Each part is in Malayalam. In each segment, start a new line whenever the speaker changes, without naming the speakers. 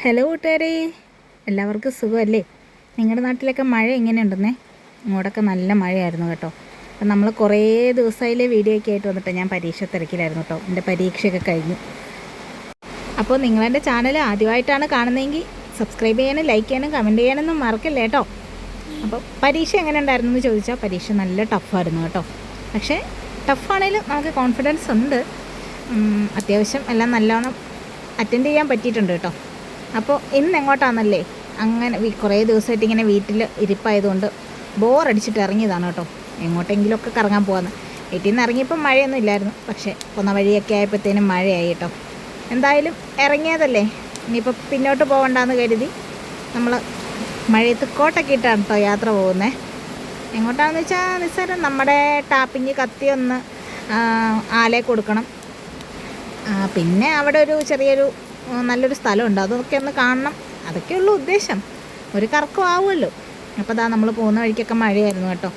ഹലോ കൂട്ടുകാരെ, എല്ലാവർക്കും സുഖമല്ലേ? നിങ്ങളുടെ നാട്ടിലൊക്കെ മഴ എങ്ങനെയുണ്ടെന്നേ? ഇങ്ങോട്ടൊക്കെ നല്ല മഴയായിരുന്നു കേട്ടോ. അപ്പം നമ്മൾ കുറേ ദിവസമായില്ലേ വീഡിയോ ഒക്കെ ആയിട്ട് വന്നിട്ട്. ഞാൻ പരീക്ഷ തിരക്കിലായിരുന്നു കേട്ടോ. എൻ്റെ പരീക്ഷയൊക്കെ കഴിഞ്ഞു. അപ്പോൾ നിങ്ങളെൻ്റെ ചാനൽ ആദ്യമായിട്ടാണ് കാണുന്നതെങ്കിൽ സബ്സ്ക്രൈബ് ചെയ്യാനും ലൈക്ക് ചെയ്യാനും കമൻറ്റ് ചെയ്യാനൊന്നും മറക്കല്ലേ കേട്ടോ. അപ്പോൾ പരീക്ഷ എങ്ങനെ ഉണ്ടായിരുന്നു എന്ന് ചോദിച്ചാൽ പരീക്ഷ നല്ല ടഫായിരുന്നു കേട്ടോ. പക്ഷേ ടഫാണെങ്കിലും നമുക്ക് കോൺഫിഡൻസ് ഉണ്ട്. അത്യാവശ്യം എല്ലാം നല്ലോണം അറ്റൻഡ് ചെയ്യാൻ പറ്റിയിട്ടുണ്ട് കേട്ടോ. അപ്പോൾ ഇന്ന് എങ്ങോട്ടാണെന്നല്ലേ, അങ്ങനെ കുറേ ദിവസമായിട്ട് ഇങ്ങനെ വീട്ടിൽ ഇരിപ്പായതുകൊണ്ട് ബോറടിച്ചിട്ട് ഇറങ്ങിയതാണ് കേട്ടോ. എങ്ങോട്ടെങ്കിലുമൊക്കെ കറങ്ങാൻ പോകാമെന്ന്. വീട്ടിൽ നിന്ന് ഇറങ്ങിയപ്പോൾ മഴയൊന്നും ഇല്ലായിരുന്നു. പക്ഷേ പോന്ന വഴിയൊക്കെ ആയപ്പോഴത്തേനും മഴയായി കേട്ടോ. എന്തായാലും ഇറങ്ങിയതല്ലേ, ഇനിയിപ്പോൾ പിന്നോട്ട് പോകണ്ടെന്ന് കരുതി നമ്മൾ മഴയത്ത് കോട്ടൊക്കെ ഇട്ടാണ് കേട്ടോ യാത്ര പോകുന്നത്. എങ്ങോട്ടാണെന്ന് വെച്ചാൽ നിസ്സാരം നമ്മുടെ ടാപ്പിങ് കത്തിയൊന്ന് ആലേ കൊടുക്കണം. പിന്നെ അവിടെ ഒരു ചെറിയൊരു നല്ലൊരു സ്ഥലമുണ്ട്, അതൊക്കെ ഒന്ന് കാണണം. അതൊക്കെയുള്ളൂ ഉദ്ദേശം. ഒരു കറക്കം ആവുമല്ലോ. അപ്പോൾ നമ്മൾ പോകുന്ന വഴിക്കൊക്കെ മഴയായിരുന്നു കേട്ടോ.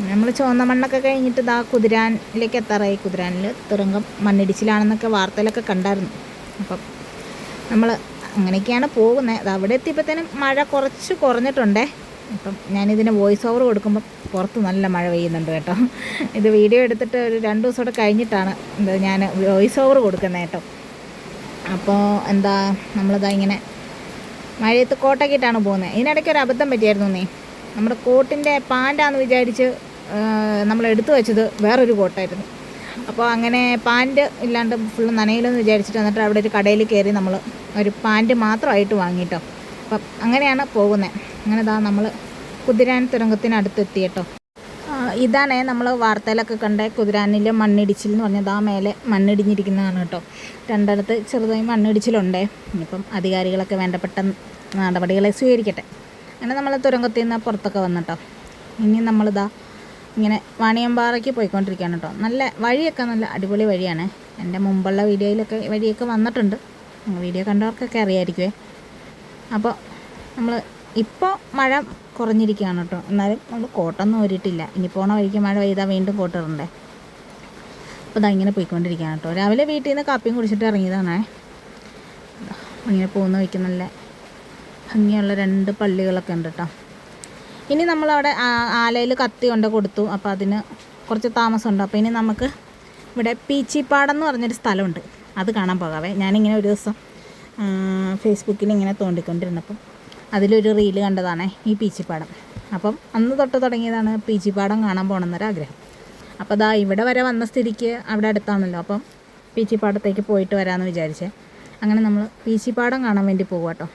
നമ്മൾ ചുവന്ന മണ്ണൊക്കെ കഴിഞ്ഞിട്ട് കുതിരാനിലേക്ക് എത്താറായി. കുതിരാനിൽ തുരങ്കം മണ്ണിടിച്ചിലാണെന്നൊക്കെ വാർത്തയിലൊക്കെ കണ്ടായിരുന്നു. അപ്പം നമ്മൾ അങ്ങനെയൊക്കെയാണ് പോകുന്നത്. അവിടെ എത്തിയപ്പോഴത്തേനും മഴ കുറച്ച് കുറഞ്ഞിട്ടുണ്ടേ. അപ്പം ഞാനിതിന് വോയിസ് ഓവർ കൊടുക്കുമ്പം പുറത്ത് നല്ല മഴ പെയ്യുന്നുണ്ട് കേട്ടോ. ഇത് വീഡിയോ എടുത്തിട്ട് ഒരു 2 ദിവസം കൂടെ കഴിഞ്ഞിട്ടാണ് ഞാൻ വോയിസ് ഓവർ കൊടുക്കുന്നത് കേട്ടോ. അപ്പോൾ നമ്മളിങ്ങനെ മഴയത്ത് കോട്ടൊക്കെ ഇട്ടാണ് പോകുന്നത്. ഇതിനിടയ്ക്ക് ഒരു അബദ്ധം പറ്റിയായിരുന്നു. നമ്മുടെ കോട്ടിൻ്റെ പാൻറ്റാന്ന് വിചാരിച്ച് നമ്മൾ എടുത്തു വെച്ചത് വേറൊരു കോട്ടായിരുന്നു. അപ്പോൾ അങ്ങനെ പാൻറ്റ് ഇല്ലാണ്ട് ഫുള്ള് നനയിലെന്ന് വിചാരിച്ചിട്ട് എന്നിട്ട് അവിടെ ഒരു കടയിൽ കയറി നമ്മൾ ഒരു പാൻറ്റ് മാത്രമായിട്ട് വാങ്ങിയിട്ടോ. അപ്പം അങ്ങനെയാണ് പോകുന്നത്. അങ്ങനെ നമ്മൾ കുതിരാൻ തുരങ്കത്തിനടുത്തെത്തി കേട്ടോ. ഇതാണ് നമ്മൾ വാർത്തയിലൊക്കെ കണ്ട കുതിരാനിൽ മണ്ണിടിച്ചിൽ എന്ന് പറഞ്ഞാൽ മേലെ മണ്ണിടിഞ്ഞിരിക്കുന്നതാണ് കേട്ടോ. രണ്ടിടത്ത് ചെറുതായി മണ്ണിടിച്ചിലുണ്ടേ. ഇനിയിപ്പം അധികാരികളൊക്കെ വേണ്ടപ്പെട്ട നടപടികളെ സ്വീകരിക്കട്ടെ. അങ്ങനെ നമ്മൾ തുരങ്കത്തിൽ നിന്ന് പുറത്തൊക്കെ വന്നിട്ടോ. ഇനി ഇങ്ങനെ വാണിയമ്പാറയ്ക്ക് പോയിക്കൊണ്ടിരിക്കുകയാണ് കേട്ടോ. നല്ല വഴിയൊക്കെ നല്ല അടിപൊളി വഴിയാണ്. എൻ്റെ മുമ്പുള്ള വീഡിയോയിലൊക്കെ വഴിയൊക്കെ വന്നിട്ടുണ്ട്. വീഡിയോ കണ്ടവർക്കൊക്കെ അറിയാമായിരിക്കുമേ. അപ്പോൾ നമ്മൾ ഇപ്പോൾ മഴ കുറഞ്ഞിരിക്കുകയാണ് കേട്ടോ. എന്നാലും നമ്മൾ കോട്ടൊന്നും ഊരിയിട്ടില്ല. ഇനി പോണ വഴിക്ക് മഴ പെയ്താൽ വീണ്ടും കോട്ടിടണ്ടേ. അപ്പോൾ ഇങ്ങനെ പോയിക്കൊണ്ടിരിക്കുകയാണ് കേട്ടോ. രാവിലെ വീട്ടിൽ നിന്ന് കാപ്പിയും കുടിച്ചിട്ട് ഇറങ്ങിയതാണേ. ഇങ്ങനെ പോകുന്ന വഴിക്ക് നല്ല ഭംഗിയുള്ള 2 പള്ളികളൊക്കെ ഉണ്ട് കേട്ടോ. ഇനി നമ്മളവിടെ ആലയിൽ കത്തി കൊണ്ട് കൊടുത്തു. അപ്പോൾ അതിന് കുറച്ച് താമസമുണ്ട്. അപ്പോൾ ഇനി നമുക്ക് ഇവിടെ പീച്ചിപ്പാടം എന്ന് പറഞ്ഞൊരു സ്ഥലമുണ്ട്, അത് കാണാൻ പോകാവേ. ഞാനിങ്ങനെ ഒരു ദിവസം ഫേസ്ബുക്കിൽ ഇങ്ങനെ തോണ്ടിക്കൊണ്ടിരുന്നപ്പം അതിലൊരു റീല് കണ്ടതാണ് ഈ പീച്ചിപ്പാടം. അപ്പം അന്ന് തൊട്ട് തുടങ്ങിയതാണ് പീച്ചിപ്പാടം കാണാൻ പോകണമെന്നൊരാഗ്രഹം. അപ്പോൾ ഇവിടെ വരെ വന്ന സ്ഥിതിക്ക് അവിടെ അടുത്താണല്ലോ, അപ്പം പീച്ചിപ്പാടത്തേക്ക് പോയിട്ട് വരാമെന്ന് വിചാരിച്ചേ. അങ്ങനെ നമ്മൾ പീച്ചിപ്പാടം കാണാൻ വേണ്ടി പോകുക കേട്ടോ.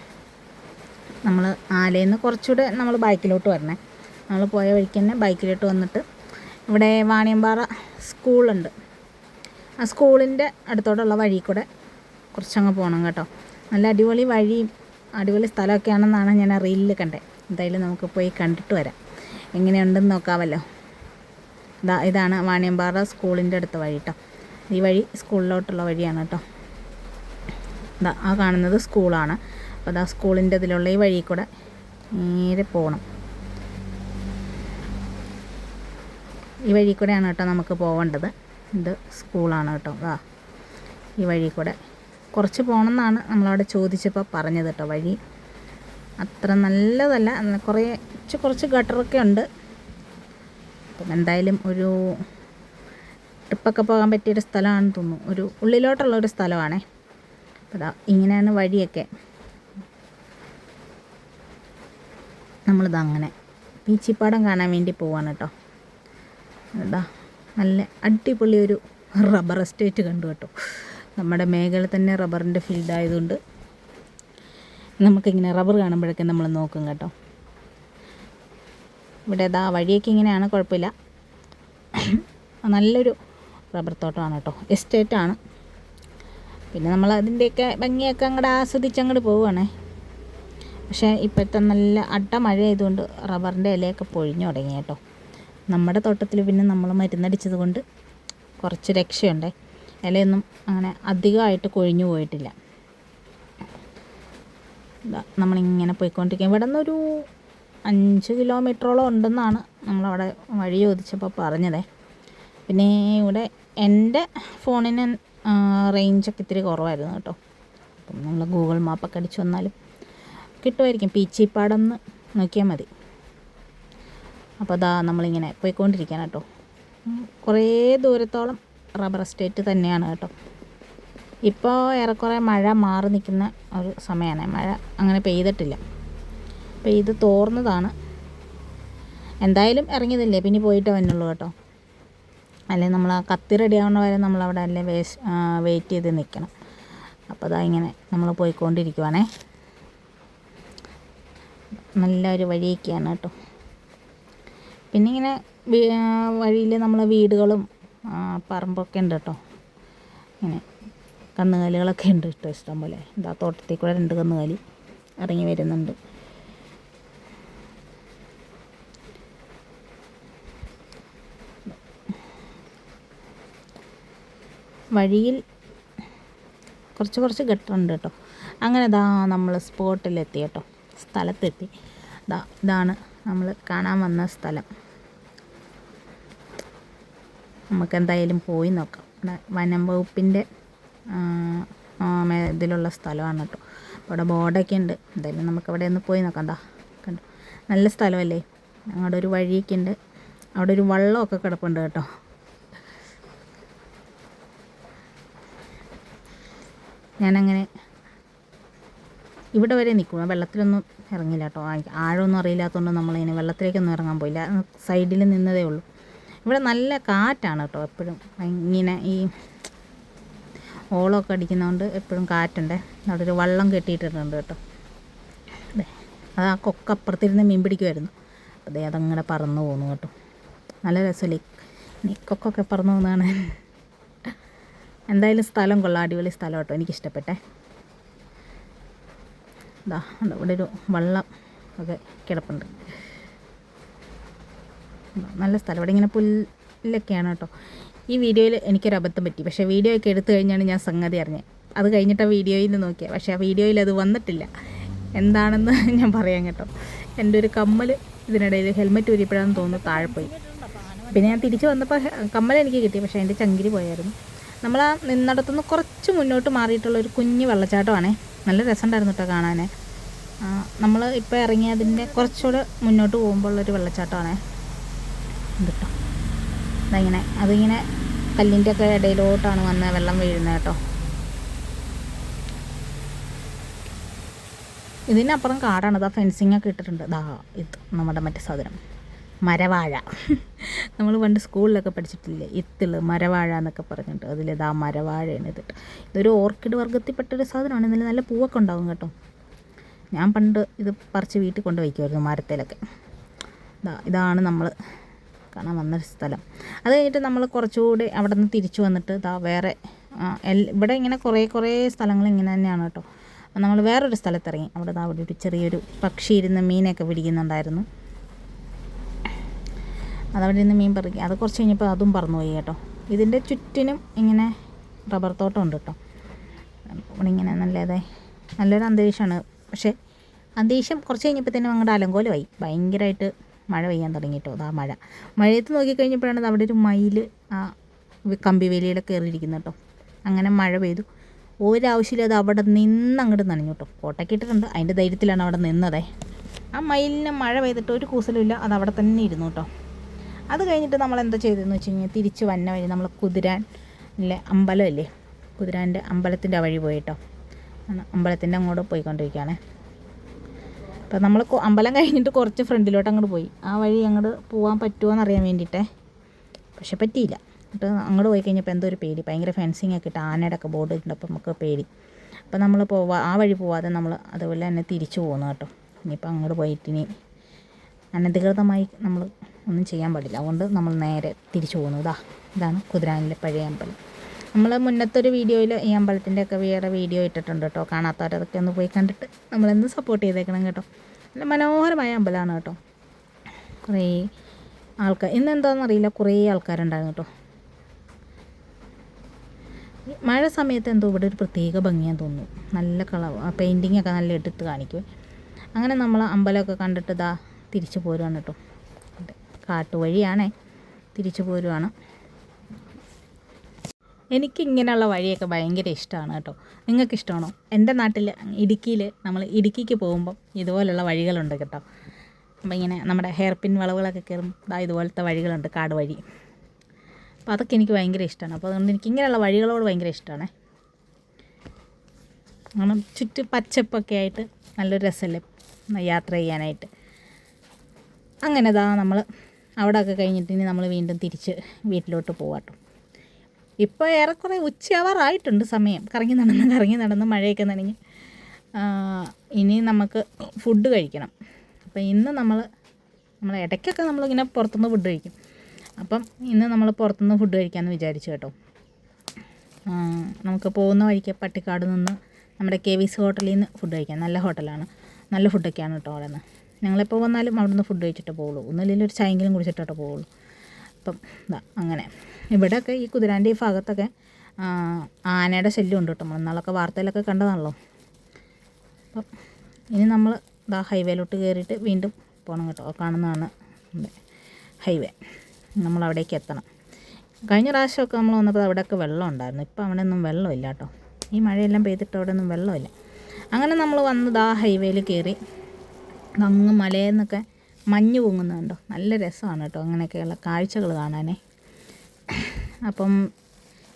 നമ്മൾ ആലയിൽ നിന്ന് കുറച്ചുകൂടെ നമ്മൾ ബൈക്കിലോട്ട് വരണേ. നമ്മൾ പോയ വഴിക്ക് തന്നെ ബൈക്കിലോട്ട് വന്നിട്ട് ഇവിടെ വാണിയമ്പാറ സ്കൂളുണ്ട്. ആ സ്കൂളിൻ്റെ അടുത്തോട്ടുള്ള വഴി കൂടെ കുറച്ചങ്ങ് പോകണം കേട്ടോ. നല്ല അടിപൊളി വഴിയും അടിപൊളി സ്ഥലമൊക്കെയാണെന്നാണ് ഞാൻ ആ റീലിൽ കണ്ടത്. എന്തായാലും നമുക്ക് പോയി കണ്ടിട്ട് വരാം, എങ്ങനെയുണ്ടെന്ന് നോക്കാമല്ലോ. ഇതാണ് വാണിയമ്പാറ സ്കൂളിൻ്റെ അടുത്ത വഴി കേട്ടോ. ഈ വഴി സ്കൂളിലോട്ടുള്ള വഴിയാണ് കേട്ടോ. ആ കാണുന്നത് സ്കൂളാണ്. അപ്പോൾ സ്കൂളിൻ്റെ ഇതിലുള്ള ഈ വഴി കൂടെ നേരെ പോകണം. ഈ വഴി കൂടെയാണ് കേട്ടോ നമുക്ക് പോകേണ്ടത്. ഇത് സ്കൂളാണ് കേട്ടോ. ഈ വഴി കൂടെ കുറച്ച് പോകണമെന്നാണ് നമ്മളവിടെ ചോദിച്ചപ്പോൾ പറഞ്ഞത് കേട്ടോ. വഴി അത്ര നല്ലതല്ല, കുറച്ച് ഗട്ടറൊക്കെ ഉണ്ട്. അപ്പം എന്തായാലും ഒരു ട്രിപ്പൊക്കെ പോകാൻ പറ്റിയൊരു സ്ഥലമാണെന്ന് തോന്നുന്നു. ഒരു ഉള്ളിലോട്ടുള്ളൊരു സ്ഥലമാണേ. അപ്പോൾ ഇങ്ങനെയാണ് വഴിയൊക്കെ. അങ്ങനെ പീച്ചിപ്പാടം കാണാൻ വേണ്ടി പോവാണ് കേട്ടോ. നല്ല അടിപൊളി ഒരു റബ്ബർ എസ്റ്റേറ്റ് കണ്ടു കേട്ടോ. നമ്മുടെ മേഖല തന്നെ റബ്ബറിൻ്റെ ഫീൽഡ് ആയതുകൊണ്ട് നമുക്കിങ്ങനെ റബ്ബർ കാണുമ്പോഴൊക്കെ നമ്മൾ നോക്കും കേട്ടോ. ഇവിടെ വഴിയൊക്കെ ഇങ്ങനെയാണ്, കുഴപ്പമില്ല. നല്ലൊരു റബ്ബർ തോട്ടമാണ് കേട്ടോ, എസ്റ്റേറ്റാണ്. പിന്നെ നമ്മൾ അതിൻ്റെയൊക്കെ ഭംഗിയൊക്കെ അങ്ങോട്ട് ആസ്വദിച്ചങ്ങോട്ട് പോവുകയാണേ. പക്ഷേ ഇപ്പോഴത്തെ നല്ല മഴ ആയതുകൊണ്ട് റബ്ബറിൻ്റെ ഇലയൊക്കെ പൊഴിഞ്ഞു തുടങ്ങി കേട്ടോ. നമ്മുടെ തോട്ടത്തിൽ പിന്നെ നമ്മൾ മരുന്നടിച്ചത് കൊണ്ട് കുറച്ച് രക്ഷയുണ്ടേ. ഇലയൊന്നും അങ്ങനെ അധികമായിട്ട് കൊഴിഞ്ഞു പോയിട്ടില്ല. നമ്മളിങ്ങനെ പോയിക്കൊണ്ടിരിക്കുക. ഇവിടെ നിന്നൊരു 5 കിലോമീറ്ററോളം ഉണ്ടെന്നാണ് നമ്മളവിടെ വഴി ചോദിച്ചപ്പോൾ പറഞ്ഞതേ. പിന്നെ ഇവിടെ എൻ്റെ ഫോണിന് റേഞ്ചൊക്കെ ഇത്തിരി കുറവായിരുന്നു കേട്ടോ. അപ്പം നമ്മൾ ഗൂഗിൾ മാപ്പൊക്കെ അടിച്ച് വന്നാലും കിട്ടുമായിരിക്കും. പീച്ചിപ്പാടെന്ന് നോക്കിയാൽ മതി. അപ്പോൾ അതാ നമ്മളിങ്ങനെ പോയിക്കൊണ്ടിരിക്കുകയാണ് കേട്ടോ. കുറേ ദൂരത്തോളം റബ്ബർ എസ്റ്റേറ്റ് തന്നെയാണ് കേട്ടോ. ഇപ്പോൾ ഏറെക്കുറെ മഴ മാറി നിൽക്കുന്ന ഒരു സമയമാണ്. മഴ അങ്ങനെ പെയ്തിട്ടില്ല, പെയ്ത് തോർന്നതാണ്. എന്തായാലും ഇറങ്ങിയതല്ലേ, പിന്നെ പോയിട്ടേ വന്നുള്ളൂ കേട്ടോ. അല്ലെങ്കിൽ നമ്മൾ ആ കത്തി റെഡിയാവുന്ന വരെ നമ്മളവിടെ അല്ലേ വെയിറ്റ് ചെയ്ത് നിൽക്കണം. അപ്പോൾ അതാ ഇങ്ങനെ നമ്മൾ പോയിക്കൊണ്ടിരിക്കുവാണേ. നല്ലൊരു വഴിയൊക്കെയാണ് കേട്ടോ. പിന്നെ ഇങ്ങനെ വഴിയിൽ നമ്മളെ വീടുകളും പറമ്പൊക്കെ ഉണ്ട് കേട്ടോ. ഇങ്ങനെ കന്നുകാലികളൊക്കെ ഉണ്ട് കേട്ടോ, ഇഷ്ടം പോലെ. എന്താ തോട്ടത്തിൽ കൂടെ 2 കന്നുകാലി ഇറങ്ങി വരുന്നുണ്ട്. വഴിയിൽ കുറച്ച് ഗട്ടറുണ്ട് കേട്ടോ. അങ്ങനെ നമ്മൾ സ്പോട്ടിലെത്തി കേട്ടോ, സ്ഥലത്തെത്തി. ഇതാണ് നമ്മൾ കാണാൻ വന്ന സ്ഥലം. നമുക്കെന്തായാലും പോയി നോക്കാം. വനം വകുപ്പിൻ്റെ ഇതിലുള്ള സ്ഥലമാണ് കേട്ടോ. അവിടെ ബോർഡൊക്കെ ഉണ്ട്. എന്തായാലും നമുക്കവിടെ ഒന്ന് പോയി നോക്കാം. കണ്ടോ, നല്ല സ്ഥലമല്ലേ. അവിടെ ഒരു വഴിയൊക്കെ ഉണ്ട്. അവിടെ ഒരു വള്ളമൊക്കെ കിടപ്പുണ്ട് കേട്ടോ. ഞാനങ്ങനെ ഇവിടെ വരെ നിൽക്കും, വെള്ളത്തിലൊന്നും ഇറങ്ങില്ല കേട്ടോ. ആഴമൊന്നും അറിയില്ലാത്തതുകൊണ്ട് നമ്മളിങ്ങനെ വെള്ളത്തിലേക്കൊന്നും ഇറങ്ങാൻ പോയില്ല, സൈഡിൽ നിന്നതേ ഉള്ളൂ. ഇവിടെ നല്ല കാറ്റാണ് കേട്ടോ എപ്പോഴും. ഇങ്ങനെ ഈ ഓളമൊക്കെ അടിക്കുന്നതുകൊണ്ട് എപ്പോഴും കാറ്റുണ്ട്. അവിടെ ഒരു വള്ളം കെട്ടിയിട്ടിട്ടുണ്ട് കേട്ടോ. അത് ആ കൊക്കപ്പുറത്തിരുന്ന് മീൻ പിടിക്കുമായിരുന്നു. അതങ്ങനെ പറന്നു പോകുന്നു കേട്ടോ. നല്ല രസമല്ലേ ഈ കൊക്കൊക്കെ പറന്നു പോകുന്നതാണ്. എന്തായാലും സ്ഥലം കൊള്ളാം, അടിപൊളി സ്ഥലം കേട്ടോ, എനിക്കിഷ്ടപ്പെട്ടെ. ഇവിടെ ഒരു വള്ളം ഒക്കെ കിടപ്പുണ്ട്. നല്ല സ്ഥലം. ഇവിടെ ഇങ്ങനെ പുല്ലൊക്കെയാണ് കേട്ടോ. ഈ വീഡിയോയിൽ എനിക്കൊരു അബദ്ധം പറ്റി. പക്ഷേ വീഡിയോ ഒക്കെ എടുത്തു കഴിഞ്ഞാണ് ഞാൻ സംഗതി അറിഞ്ഞത്. അത് കഴിഞ്ഞിട്ട് ആ വീഡിയോയിൽ നോക്കിയാൽ, പക്ഷേ ആ വീഡിയോയിൽ അത് വന്നിട്ടില്ല. എന്താണെന്ന് ഞാൻ പറയാം കേട്ടോ. എൻ്റെ ഒരു കമ്മൽ ഇതിനിടയിൽ ഹെൽമെറ്റ് ഊരിയപ്പോഴാണെന്ന് തോന്നുന്നു താഴെ പോയി. പിന്നെ ഞാൻ തിരിച്ച് വന്നപ്പോൾ കമ്മൽ എനിക്ക് കിട്ടി, പക്ഷേ അതിൻ്റെ ചങ്കിരി പോയായിരുന്നു. നമ്മൾ ആ നിന്നിടത്തുനിന്ന് കുറച്ച് മുന്നോട്ട് മാറിയിട്ടുള്ളൊരു കുഞ്ഞ് വെള്ളച്ചാട്ടമാണേ. നല്ല രസമുണ്ടായിരുന്നു കേട്ടോ കാണാൻ. നമ്മൾ ഇപ്പോൾ ഇറങ്ങിയതിൻ്റെ കുറച്ചുകൂടെ മുന്നോട്ട് പോകുമ്പോഴുള്ളൊരു വെള്ളച്ചാട്ടമാണേ കേട്ടോ. അതിങ്ങനെ കല്ലിൻ്റെ ഒക്കെ ഇടയിലോട്ടാണ് വന്ന് വെള്ളം വീഴുന്നത് കേട്ടോ. ഇതിനപ്പുറം കാടാണ്. ഫെൻസിങ് ഒക്കെ ഇട്ടിട്ടുണ്ട്. ഇത് നമ്മുടെ മറ്റേ സാധനം മരവാഴ. നമ്മൾ പണ്ട് സ്കൂളിലൊക്കെ പഠിച്ചിട്ടില്ലേ, ഇത്തിള് മരവാഴ എന്നൊക്കെ പറഞ്ഞിട്ട്. അതിലിതാ മരവാഴയാണ് ഇതിട്ട്. ഇതൊരു ഓർക്കിഡ് വർഗ്ഗത്തിൽപ്പെട്ടൊരു സാധനമാണ്. ഇതിൽ നല്ല പൂവൊക്കെ ഉണ്ടാകും കേട്ടോ. ഞാൻ പണ്ട് ഇത് പറിച്ച് വീട്ടിൽ കൊണ്ട് വയ്ക്കുമായിരുന്നു, മരത്തിലൊക്കെ. ഇതാണ് നമ്മൾ കാണാൻ വന്നൊരു സ്ഥലം. അത് കഴിഞ്ഞിട്ട് നമ്മൾ കുറച്ചുകൂടി അവിടെ നിന്ന് തിരിച്ചു വന്നിട്ട് വേറെ ഇവിടെ ഇങ്ങനെ കുറേ സ്ഥലങ്ങൾ ഇങ്ങനെ തന്നെയാണ് കേട്ടോ. നമ്മൾ വേറൊരു സ്ഥലത്തിറങ്ങി. അവിടെ ഒരു ചെറിയൊരു പക്ഷി ഇരുന്ന് മീനൊക്കെ പിടിക്കുന്നുണ്ടായിരുന്നു. അതവിടെ നിന്ന് മീൻ പറിക്കുക. അത് കുറച്ച് കഴിഞ്ഞപ്പോൾ അതും പറന്നുപോയി കേട്ടോ. ഇതിൻ്റെ ചുറ്റിനും ഇങ്ങനെ റബ്ബർ തോട്ടം ഉണ്ട് കേട്ടോ. ഇവിടെ ഇങ്ങനെ നല്ലൊരു അന്തരീക്ഷമാണ്. പക്ഷേ അന്തരീക്ഷം കുറച്ച് കഴിഞ്ഞപ്പോഴത്തേനും അങ്ങോട്ട് അലങ്കോലമായി. ഭയങ്കരമായിട്ട് മഴ പെയ്യാൻ തുടങ്ങി കേട്ടോ. മഴയത്ത് നോക്കിക്കഴിഞ്ഞപ്പോഴാണ് അവിടെ ഒരു മയിൽ ആ കമ്പി വേലിയിലൊക്കെ കയറിയിരിക്കുന്നത് കേട്ടോ. അങ്ങനെ മഴ പെയ്തു. ഒരാവശ്യമില്ല, അത് അവിടെ നിന്ന് അങ്ങോട്ട് നനഞ്ഞു കേട്ടോ. കോട്ടൊക്കെ ഇട്ടിട്ടുണ്ട്, അതിൻ്റെ ധൈര്യത്തിലാണ് അവിടെ നിന്നതേ. ആ മയിലിന് മഴ പെയ്തിട്ട് ഒരു കൂസലുമില്ല, അത് അവിടെ തന്നെ ഇരുന്നു കേട്ടോ. അത് കഴിഞ്ഞിട്ട് നമ്മൾ എന്താ ചെയ്തതെന്ന് വെച്ച് കഴിഞ്ഞാൽ തിരിച്ച് വന്ന വഴി നമ്മൾ കുതിരാനിലെ അമ്പലമില്ലേ, കുതിരാൻ്റെ അമ്പലത്തിൻ്റെ വഴി പോയിട്ടോ. അമ്പലത്തിൻ്റെ അങ്ങോട്ട് പോയിക്കൊണ്ടിരിക്കുകയാണേ. അപ്പോൾ നമ്മൾ അമ്പലം കഴിഞ്ഞിട്ട് കുറച്ച് ഫ്രണ്ടിലോട്ട് അങ്ങോട്ട് പോയി. ആ വഴി അങ്ങോട്ട് പോകാൻ പറ്റുമോ എന്നറിയാൻ വേണ്ടിയിട്ടേ, പക്ഷെ പറ്റിയില്ല. എന്നിട്ട് അങ്ങോട്ട് പോയി കഴിഞ്ഞപ്പോൾ എന്തോ ഒരു പേടി. ഭയങ്കര ഫെൻസിങ് ഒക്കെ ഇട്ട് ആനയുടെ ഒക്കെ ബോർഡ് ഇട്ടപ്പോൾ നമുക്ക് പേടി. അപ്പോൾ നമ്മൾ ആ വഴി പോവാതെ നമ്മൾ അതുപോലെ തന്നെ തിരിച്ചു പോകുന്നു കേട്ടോ. ഇനിയിപ്പോൾ അങ്ങോട്ട് പോയിട്ട് ഇനി അനധികൃതമായി നമ്മൾ ഒന്നും ചെയ്യാൻ പാടില്ല. അതുകൊണ്ട് നമ്മൾ നേരെ തിരിച്ചു പോകുന്നു. ഇതാണ് കുതിരാനിലെ പഴയ അമ്പലം. നമ്മൾ മുന്നത്തൊരു വീഡിയോയിൽ ഈ അമ്പലത്തിൻ്റെ ഒക്കെ വേറെ വീഡിയോ ഇട്ടിട്ടുണ്ട് കേട്ടോ. കാണാത്തവരതൊക്കെ ഒന്ന് പോയി കണ്ടിട്ട് നമ്മളെന്ന് സപ്പോർട്ട് ചെയ്തേക്കണം കേട്ടോ. നല്ല മനോഹരമായ അമ്പലമാണ് കേട്ടോ. കുറേ ആൾക്കാർ, ഇന്നെന്താണെന്നറിയില്ല, കുറേ ആൾക്കാരുണ്ടായിരുന്നു കേട്ടോ. മഴ സമയത്ത് എന്തോ ഇവിടെ ഒരു പ്രത്യേക ഭംഗിയാന്ന് തോന്നുന്നു. നല്ല പെയിൻറ്റിങ്ങൊക്കെ നല്ല എടുത്ത് കാണിക്കും. അങ്ങനെ നമ്മൾ അമ്പലമൊക്കെ കണ്ടിട്ട് തിരിച്ചു പോരുവാണ് കേട്ടോ. കാട്ടുവഴിയാണേ, തിരിച്ചു പോരുവാണ്. എനിക്കിങ്ങനെയുള്ള വഴിയൊക്കെ ഭയങ്കര ഇഷ്ടമാണ് കേട്ടോ. നിങ്ങൾക്ക് ഇഷ്ടമാണോ? എൻ്റെ നാട്ടിൽ ഇടുക്കിയിൽ നമ്മൾ ഇടുക്കിക്ക് പോകുമ്പം ഇതുപോലുള്ള വഴികളുണ്ട് കേട്ടോ. അപ്പോൾ ഇങ്ങനെ നമ്മുടെ ഹെയർ പിൻ വളവുകളൊക്കെ കയറും ഇതുപോലത്തെ വഴികളുണ്ട്, കാട് വഴി. അപ്പോൾ അതൊക്കെ എനിക്ക് ഭയങ്കര ഇഷ്ടമാണ്. അപ്പോൾ അതുകൊണ്ട് എനിക്ക് ഇങ്ങനെയുള്ള വഴികളോട് ഭയങ്കര ഇഷ്ടമാണ്. കാരണം ചുറ്റും പച്ചപ്പൊക്കെ ആയിട്ട് നല്ലൊരു രസമല്ലേ യാത്ര ചെയ്യാനായിട്ട്. അങ്ങനെ നമ്മൾ അവിടെയൊക്കെ കഴിഞ്ഞിട്ട് ഇനി നമ്മൾ വീണ്ടും തിരിച്ച് വീട്ടിലോട്ട് പോവാട്ടോ. ഇപ്പോൾ ഏറെക്കുറെ ഉച്ചയാവാറായിട്ടുണ്ട് സമയം. കറങ്ങി നടന്ന് മഴയൊക്കെ നനഞ്ഞ് ഇനി നമുക്ക് ഫുഡ് കഴിക്കണം. അപ്പോൾ ഇന്ന് നമ്മൾ ഇടയ്ക്കൊക്കെ നമ്മളിങ്ങനെ പുറത്തുനിന്ന് ഫുഡ് കഴിക്കും. അപ്പം ഇന്ന് നമ്മൾ പുറത്തുനിന്ന് ഫുഡ് കഴിക്കാമെന്ന് വിചാരിച്ചു കേട്ടോ. നമുക്ക് പോകുന്ന വഴിക്ക് പട്ടിക്കാട് നിന്ന് നമ്മുടെ KVC ഹോട്ടലിൽ നിന്ന് ഫുഡ് കഴിക്കാം. നല്ല ഹോട്ടലാണ്, നല്ല ഫുഡൊക്കെയാണ് കേട്ടോ അവിടെ നിന്ന്. ഞങ്ങളെപ്പോൾ വന്നാലും അവിടെ നിന്ന് ഫുഡ് കഴിച്ചിട്ടേ പോവുള്ളൂ. ഒന്നുമില്ലെങ്കിൽ ഒരു ചായെങ്കിലും കുടിച്ചിട്ടേ പോവുള്ളൂ. അപ്പം അങ്ങനെ ഇവിടെയൊക്കെ ഈ കുതിരാൻ്റെ ഈ ഭാഗത്തൊക്കെ ആനയുടെ ശല്യം ഉണ്ട് കേട്ടോ. നമ്മൾ ഇന്നാളൊക്കെ വാർത്തയിലൊക്കെ കണ്ടതാണല്ലോ. അപ്പം ഇനി നമ്മൾ ഹൈവേയിലോട്ട് കയറിയിട്ട് വീണ്ടും പോകണം കേട്ടോ. കാണുന്നതാണ് ഹൈവേ. നമ്മളവിടേക്ക് എത്തണം. കഴിഞ്ഞ പ്രാവശ്യമൊക്കെ നമ്മൾ വന്നപ്പോൾ അവിടെയൊക്കെ വെള്ളം ഉണ്ടായിരുന്നു. ഇപ്പം അവിടെ ഒന്നും വെള്ളമില്ല കേട്ടോ. ഈ മഴയെല്ലാം പെയ്തിട്ട് അവിടെ ഒന്നും വെള്ളമില്ല. അങ്ങനെ നമ്മൾ വന്ന് ഹൈവേയിൽ കയറി അങ്ങ് മലയിൽ നിന്നൊക്കെ മഞ്ഞ് പൊങ്ങുന്നുണ്ടോ. നല്ല രസമാണ് കേട്ടോ അങ്ങനെയൊക്കെയുള്ള കാഴ്ചകൾ കാണാനേ. അപ്പം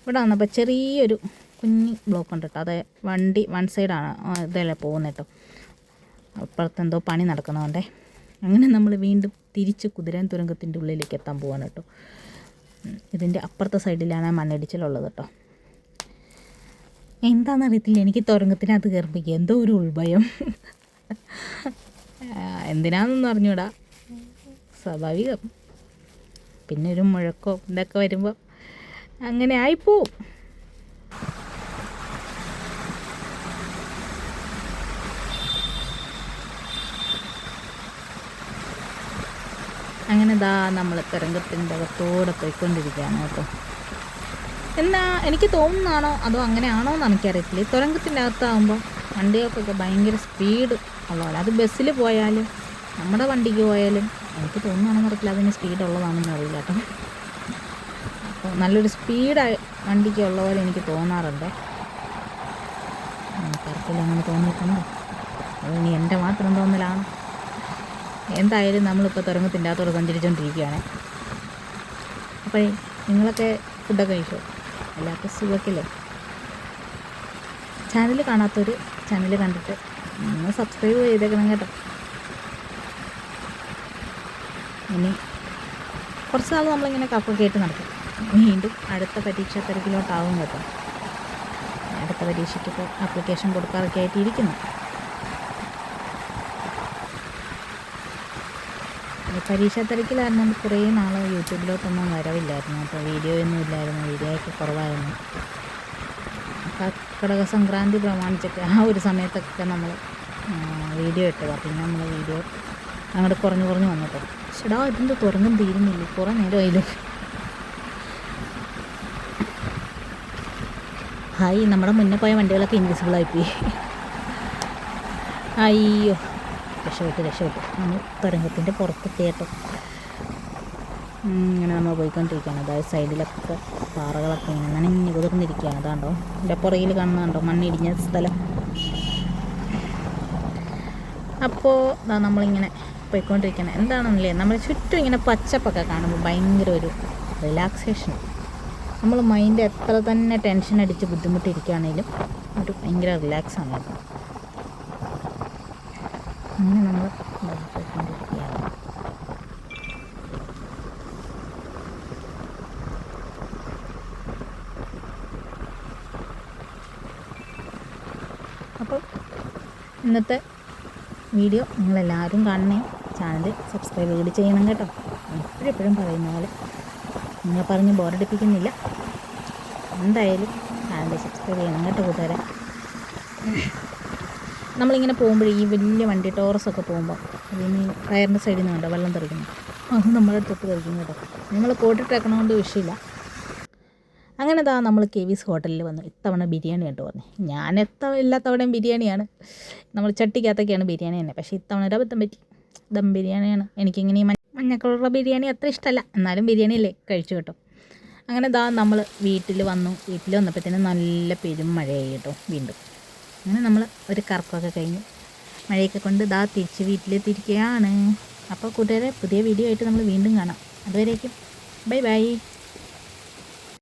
ഇവിടെ വന്നപ്പോൾ ചെറിയൊരു കുഞ്ഞ് ബ്ലോക്ക് ഉണ്ട് കേട്ടോ. അത് വണ്ടി വൺ സൈഡാണ് ഇതല്ലേ പോകുന്നത് കേട്ടോ. അപ്പുറത്തെന്തോ പണി നടക്കുന്നതുകൊണ്ടേ. അങ്ങനെ നമ്മൾ വീണ്ടും തിരിച്ച് കുതിരാൻ തുരങ്കത്തിൻ്റെ ഉള്ളിലേക്ക് എത്താൻ പോവാണ് കേട്ടോ. ഇതിൻ്റെ അപ്പുറത്തെ സൈഡിലാണ് മണ്ണിടിച്ചിലുള്ളത് കേട്ടോ. എന്താണെന്നറിയത്തില്ല, എനിക്ക് തുരങ്കത്തിനകത്ത് കയറുമ്പോൾ എന്തോ ഒരു ഉൾഭയം. എന്തിനാണെന്നൊന്നും അറിഞ്ഞൂടാ, സ്വാഭാവികം. പിന്നെ ഒരു മുഴക്കോ ഇതൊക്കെ വരുമ്പോൾ അങ്ങനെ ആയിപ്പോവും. അങ്ങനെ നമ്മൾ തുരങ്കത്തിൻ്റെ അകത്തോടെ പോയിക്കൊണ്ടിരിക്കുകയാണ് കേട്ടോ. എന്നാ എനിക്ക് തോന്നുന്നതാണോ അതോ അങ്ങനെയാണോ എന്ന് എനിക്കറിയത്തില്ല. ഈ തുരങ്കത്തിൻ്റെ അകത്താകുമ്പോൾ വണ്ടികൾക്കൊക്കെ ഭയങ്കര സ്പീഡ് ഉള്ളതല്ല. അത് ബസ്സിൽ പോയാലും നമ്മുടെ വണ്ടിക്ക് പോയാലും എനിക്ക് തോന്നുകയാണെന്ന് അറിയില്ല അതിന് സ്പീഡ് ഉള്ളതാണെന്ന് അറിയില്ല കേട്ടോ. അപ്പോൾ നല്ലൊരു സ്പീഡായി വണ്ടിക്ക് ഉള്ള പോലെ എനിക്ക് തോന്നാറുണ്ട്. കറക്റ്റിൽ അങ്ങനെ തോന്നിയിട്ടുണ്ടോ അത് ഇനി എൻ്റെ മാത്രം തോന്നലാണ്. എന്തായാലും നമ്മളിപ്പോൾ തുരങ്കത്തിൻ്റെ അകത്തോടെ സഞ്ചരിച്ചുകൊണ്ടിരിക്കുകയാണ്. അപ്പോൾ നിങ്ങളൊക്കെ ഫുഡൊക്കെ കഴിച്ചോ? എല്ലാവർക്കും സുഖമൊക്കെയല്ലേ? ചാനൽ കാണാത്തൊരു ചാനൽ കണ്ടിട്ട് നിങ്ങൾ സബ്സ്ക്രൈബ് ചെയ്തേക്കണം കേട്ടോ. ഇനി കുറച്ച് നാൾ നമ്മളിങ്ങനെ കപ്പൊക്കെ ആയിട്ട് നടക്കും. വീണ്ടും അടുത്ത പരീക്ഷ തിരക്കിലോട്ടാവും കേട്ടോ. അടുത്ത പരീക്ഷയ്ക്ക് ഇപ്പോൾ ആപ്ലിക്കേഷൻ കൊടുക്കാറൊക്കെ ആയിട്ട് ഇരിക്കുന്നു. പരീക്ഷ തിരക്കിലായിരുന്നു കുറേ നാൾ യൂട്യൂബിലോട്ടൊന്നും വരവില്ലായിരുന്നു കേട്ടോ. വീഡിയോ ഒന്നും ഇല്ലായിരുന്നു, വീഡിയോ ഒക്കെ കുറവായിരുന്നു. കർക്കിടക സംക്രാന്തി പ്രമാണിച്ചൊക്കെ ആ ഒരു സമയത്തൊക്കെ നമ്മൾ വീഡിയോ ഇട്ടതാണ്. പിന്നെ നമ്മൾ വീഡിയോ അങ്ങോട്ട് കുറഞ്ഞു വന്നിട്ടോ. ചേടാ ഇതിൻ്റെ തുറങ്ങും തീരുന്നില്ല, കുറേ നേരമായില്ലേ. ഹായ്, നമ്മുടെ മുന്നേ പോയ വണ്ടികളൊക്കെ ഇൻവിസിബിളായിപ്പോയി. അയ്യോ, രക്ഷപ്പെട്ടു. നമ്മൾ തുരങ്കത്തിൻ്റെ പുറത്തെത്തി കേട്ടോ. ഇങ്ങനെ നമ്മൾ പോയിക്കൊണ്ടിരിക്കുകയാണ്. അതായത് സൈഡിലൊക്കെ പാറകളൊക്കെ ഇങ്ങനെ നനഞ്ഞ് കുതിർന്നിരിക്കുകയാണ്. അതാണ്ടോ എൻ്റെ പുറകിൽ കാണുന്നുണ്ടോ മണ്ണിടിഞ്ഞ സ്ഥലം. അപ്പോൾ നമ്മളിങ്ങനെ പോയിക്കൊണ്ടിരിക്കുകയാണ്. എന്താണെന്നല്ലേ, നമ്മൾ ചുറ്റും ഇങ്ങനെ പച്ചപ്പൊക്കെ കാണുമ്പോൾ ഭയങ്കര ഒരു റിലാക്സേഷൻ. നമ്മൾ മൈൻഡ് എത്ര തന്നെ ടെൻഷൻ അടിച്ച് ബുദ്ധിമുട്ടിരിക്കുകയാണെങ്കിലും ഒരു ഭയങ്കര റിലാക്സാണ് കേട്ടോ. അങ്ങനെ നമ്മൾ പോയിക്കൊണ്ടിരിക്കുകയാണ്. അപ്പോൾ ഇന്നത്തെ വീഡിയോ നിങ്ങളെല്ലാവരും കാണണേ. ചാനൽ സബ്സ്ക്രൈബ് കൂടി ചെയ്യണം കേട്ടോ. എപ്പോഴും പറയുന്ന പോലെ നിങ്ങൾ പറഞ്ഞ് ബോറടിപ്പിക്കുന്നില്ല. എന്തായാലും ചാനൽ സബ്സ്ക്രൈബ് ചെയ്യണം കേട്ടോ കൂട്ടുകാരെ. നമ്മളിങ്ങനെ പോകുമ്പോൾ ഈ വലിയ വണ്ടി ടോറസൊക്കെ പോകുമ്പോൾ അതിന് ടയറിൻ്റെ സൈഡിൽ നിന്ന് കണ്ടോ വെള്ളം തെറിക്കുന്നു. അത് നമ്മുടെ തൊട്ട് തെറിക്കും കേട്ടോ. നിങ്ങൾ കോട്ടിട്ടേക്കണോണ്ട് വിഷയമില്ല. അങ്ങനെ നമ്മൾ KVC ഹോട്ടലിൽ വന്നു. ഇത്തവണ ബിരിയാണി കേട്ടോ പറഞ്ഞു. ഞാൻ എല്ലാ തവണയും ബിരിയാണിയാണ്. നമ്മൾ ചട്ടിക്കകത്തൊക്കെയാണ് ബിരിയാണി തന്നെ. പക്ഷേ ഇത്തവണ ഒരു അബദ്ധം പറ്റി. ദം ബിരിയാണിയാണ്. എനിക്കിങ്ങനെ ഈ മഞ്ഞ കളറുള്ള ബിരിയാണി അത്ര ഇഷ്ടമല്ല. എന്നാലും ബിരിയാണി അല്ലേ കഴിച്ചു കേട്ടോ. അങ്ങനെ ദാ നമ്മൾ വീട്ടിൽ വന്നപ്പോഴത്തേനും നല്ല പെരും മഴയായി കേട്ടോ വീണ്ടും. അങ്ങനെ നമ്മൾ ഒരു കറക്കമൊക്കെ കഴിഞ്ഞു മഴയൊക്കെ കൊണ്ട് ദാ തിരിച്ച് വീട്ടിലെത്തിയിരിക്കുകയാണ്. അപ്പോൾ കൂട്ടുകാരെ, പുതിയ വീഡിയോ ആയിട്ട് നമ്മൾ വീണ്ടും കാണാം. അതുവരേക്കും ബൈ ബൈ.